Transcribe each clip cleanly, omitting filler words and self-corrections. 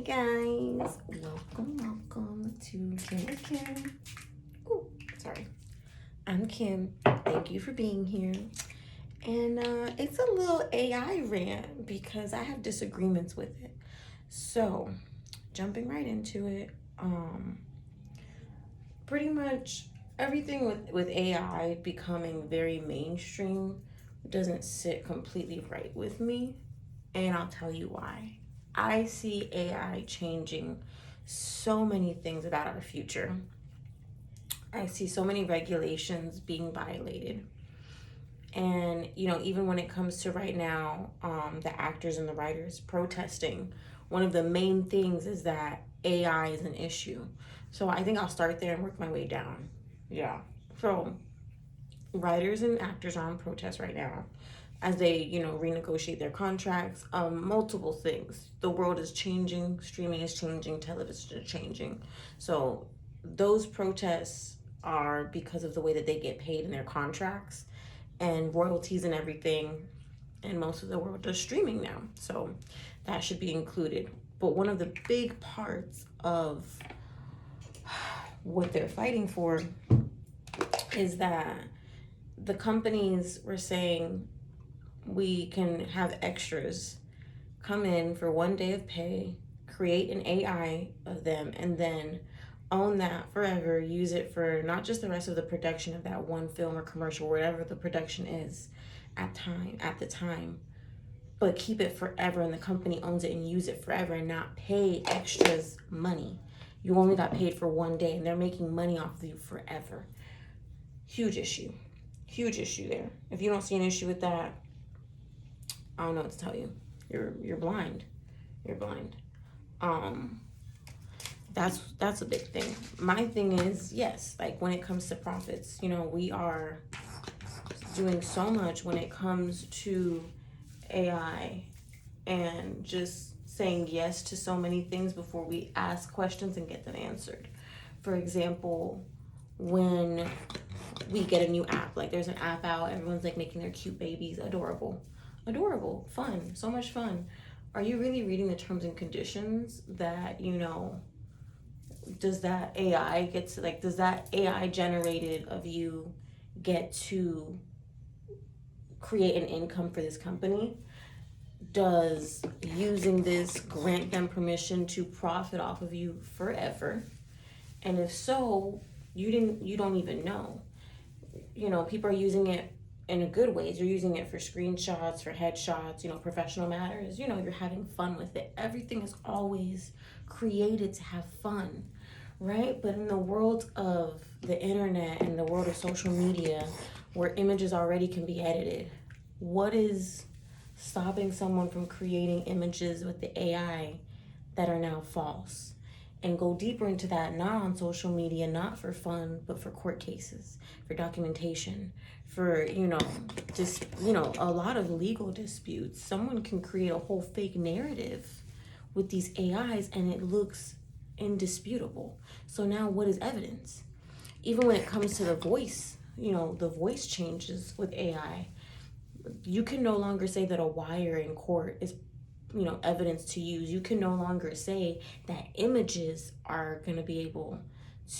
guys, welcome to Kim. Ooh, sorry. I'm Kim. Thank you for being here. And it's a little AI rant because I have disagreements with it. So, jumping right into it, pretty much everything with AI becoming very mainstream doesn't sit completely right with me, and I'll tell you why. I see AI changing so many things about our future. I see so many regulations being violated. And, even when it comes to right now, the actors and the writers protesting, one of the main things is that AI is an issue. So I think I'll start there and work my way down. Yeah. So writers and actors are on protest right now as they, renegotiate their contracts. Multiple things. The world is changing, streaming is changing, television is changing. So those protests are because of the way that they get paid in their contracts and royalties and everything. And most of the world does streaming now. So that should be included. But one of the big parts of what they're fighting for is that the companies were saying we can have extras come in for one day of pay, create an AI of them, and then own that forever, use it for not just the rest of the production of that one film or commercial, whatever the production is at the time, but keep it forever, and the company owns it and use it forever and not pay extras money. You only got paid for one day and they're making money off of you forever. Huge issue there. If you don't see an issue with that, I don't know what to tell you. You're blind. That's a big thing. My thing is, yes, like when it comes to profits, we are doing so much when it comes to AI and just saying yes to so many things before we ask questions and get them answered. For example, when we get a new app, like there's an app out, everyone's like making their cute babies, adorable, fun, so much fun. Are you really reading the terms and conditions that, does that AI generated of you get to create an income for this company? Does using this grant them permission to profit off of you forever? And if so, you don't even know. People are using it in a good ways. You're using it for screenshots, for headshots, professional matters. You're having fun with it. Everything is always created to have fun, right? But in the world of the internet and the world of social media, where images already can be edited, what is stopping someone from creating images with the AI that are now false? And go deeper into that, not on social media, not for fun, but for court cases, for documentation, for, a lot of legal disputes. Someone can create a whole fake narrative with these AIs and it looks indisputable. So now what is evidence? Even when it comes to the voice, the voice changes with AI. You can no longer say that a wire in court is evidence to use. You can no longer say that images are going to be able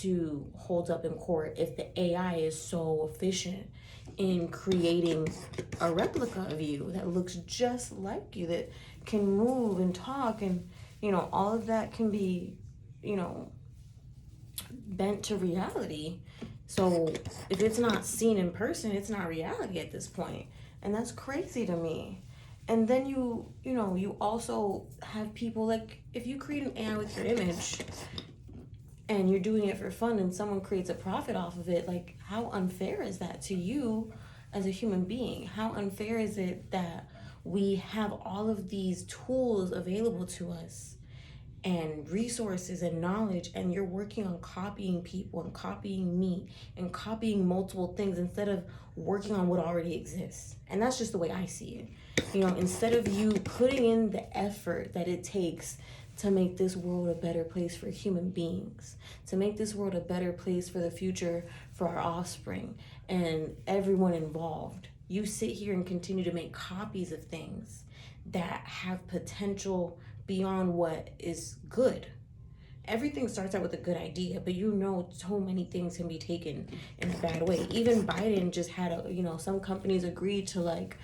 to hold up in court if the AI is so efficient in creating a replica of you that looks just like you, that can move and talk, and all of that can be bent to reality. So if it's not seen in person, it's not reality at this point, and that's crazy to me. And then you also have people, like, if you create an AI with your image and you're doing it for fun and someone creates a profit off of it, like, how unfair is that to you as a human being? How unfair is it that we have all of these tools available to us and resources and knowledge, and you're working on copying people and copying me and copying multiple things instead of working on what already exists? And that's just the way I see it. Instead of you putting in the effort that it takes to make this world a better place for human beings, to make this world a better place for the future, for our offspring and everyone involved, you sit here and continue to make copies of things that have potential beyond what is good. Everything starts out with a good idea, but so many things can be taken in a bad way. Even Biden just had some companies agreed to, like,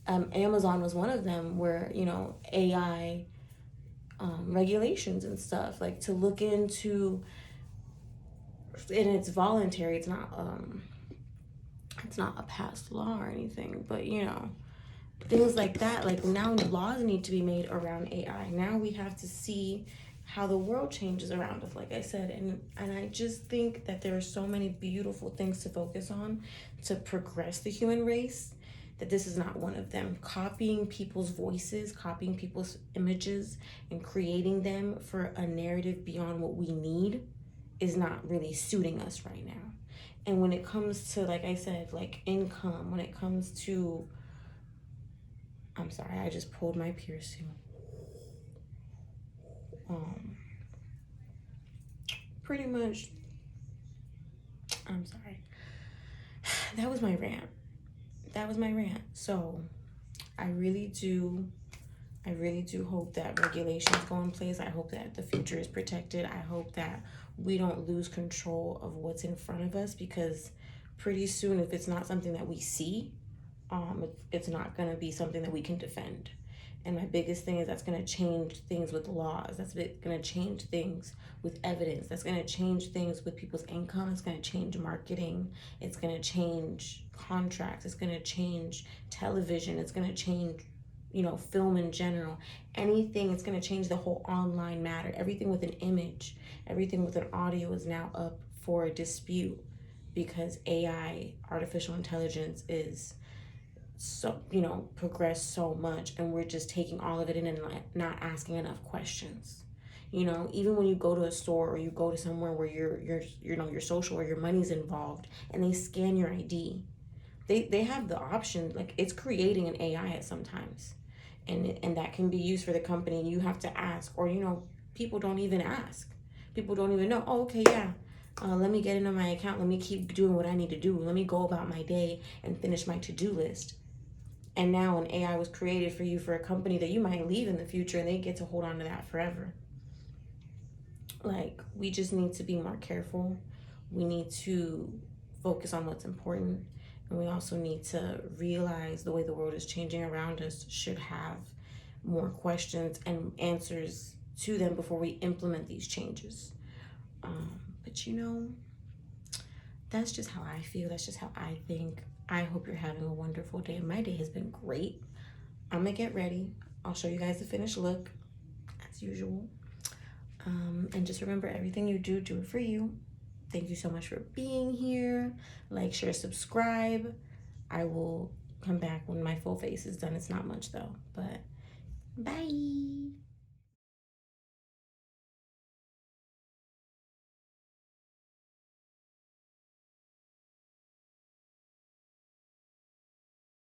Amazon was one of them, where, AI regulations and stuff, like, to look into, and it's voluntary. It's not a passed law or anything, but things like that. Like, now laws need to be made around AI. Now we have to see how the world changes around us, like I said, and I just think that there are so many beautiful things to focus on to progress the human race, that this is not one of them. Copying people's voices, copying people's images, and creating them for a narrative beyond what we need is not really suiting us right now. And when it comes to, like I said, like income, when it comes to, I'm sorry, I just pulled my piercing. Pretty much, I'm sorry. That was my rant. So I really do hope that regulations go in place. I hope that the future is protected. I hope that we don't lose control of what's in front of us, because pretty soon, if it's not something that we see, it's not going to be something that we can defend. And my biggest thing is that's going to change things with laws. That's going to change things with evidence. That's going to change things with people's income. It's going to change marketing. It's going to change contracts. It's going to change television. It's going to change, film in general. Anything. It's going to change the whole online matter. Everything with an image, everything with an audio is now up for a dispute, because AI, artificial intelligence, is progressed so much, and we're just taking all of it in and not asking enough questions. Even when you go to a store, or you go to somewhere where you're social, or your money's involved, and they scan your ID, they have the option, like, it's creating an AI at sometimes, and that can be used for the company, and you have to ask, or people don't even ask. People don't even know, oh, okay, yeah, let me get into my account, let me keep doing what I need to do, let me go about my day and finish my to-do list. And now an AI was created for you, for a company that you might leave in the future, and they get to hold on to that forever. Like, we just need to be more careful. We need to focus on what's important. And we also need to realize the way the world is changing around us should have more questions and answers to them before we implement these changes. But that's just how I feel. That's just how I think. I hope you're having a wonderful day. My day has been great. I'm gonna get ready. I'll show you guys the finished look, as usual. And just remember, everything you do, do it for you. Thank you so much for being here. Like, share, subscribe. I will come back when my full face is done. It's not much though, but bye.